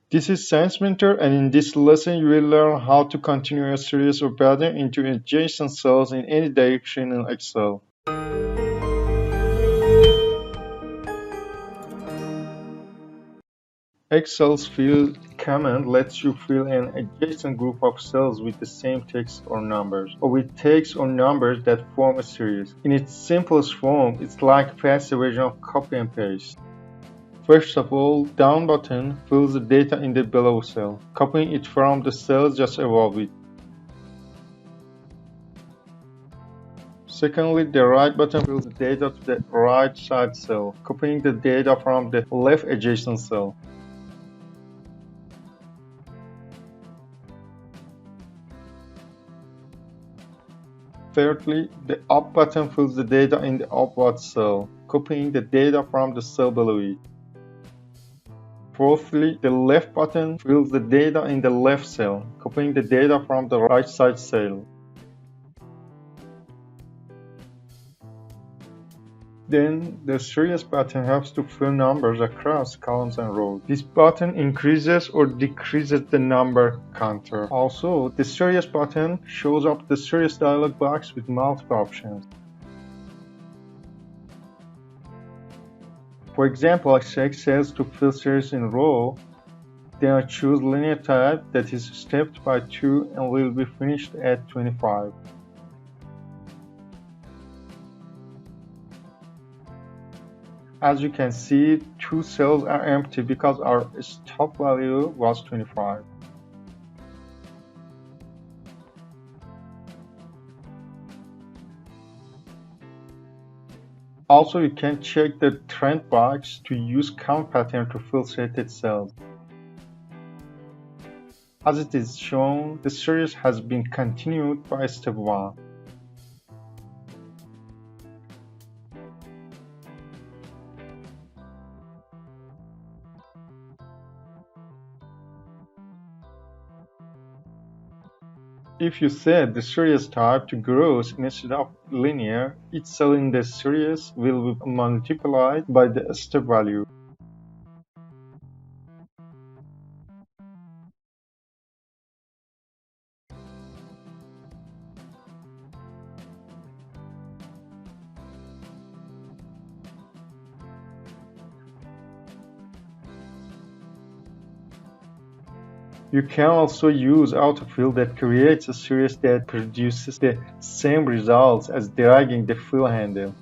This is Science Mentor, and in this lesson you will learn how to continue a series or pattern into adjacent cells in any direction in Excel. Excel's fill command lets you fill an adjacent group of cells with the same text or numbers, or with text or numbers that form a series. In its simplest form, it's like a faster version of copy and paste. First of all, down button fills the data in the below cell, copying it from the cells just above it. Secondly, the right button fills the data to the right side cell, copying the data from the left adjacent cell. Thirdly, the up button fills the data in the upward cell, copying the data from the cell below it. Fourthly, the left button fills the data in the left cell, copying the data from the right side cell. Then, the series button helps to fill numbers across columns and rows. This button increases or decreases the number counter. Also, the series button shows up the series dialog box with multiple options. For example, I select cells to fill series in row, then I choose linear type that is stepped by 2 and will be finished at 25. As you can see, 2 cells are empty because our stop value was 25. Also, you can check the trend box to use count pattern to fill selected cells. As it is shown, the series has been continued by step 1. If you set the series type to gross instead of linear, each cell in the series will be multiplied by the step value. You can also use autofill that creates a series that produces the same results as dragging the fill handle.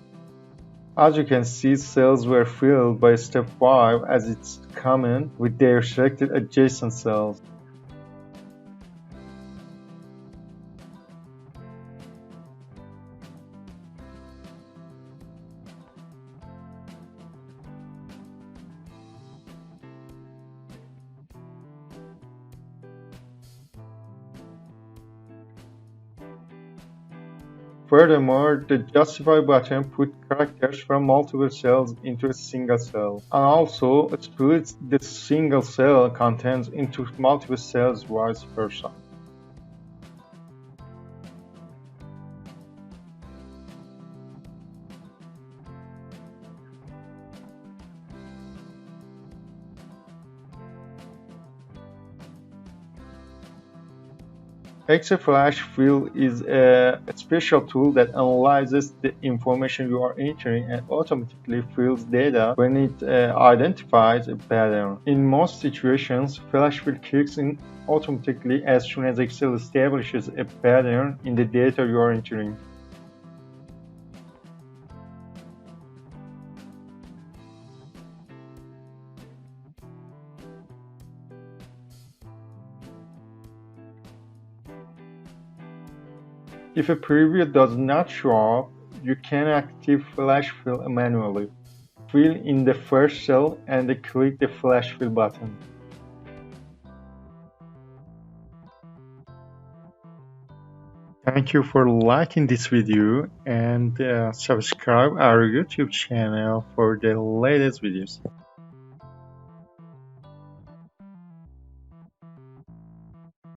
As you can see, cells were filled by step 5 as it's common with their selected adjacent cells. Furthermore, the justify button puts characters from multiple cells into a single cell, and also splits the single cell contents into multiple cells vice versa. Excel Flash Fill is a special tool that analyzes the information you are entering and automatically fills data when it identifies a pattern. In most situations, Flash Fill kicks in automatically as soon as Excel establishes a pattern in the data you are entering. If a preview does not show up, you can activate Flash Fill manually. Fill in the first cell and click the Flash Fill button. Thank you for liking this video and subscribe our YouTube channel for the latest videos.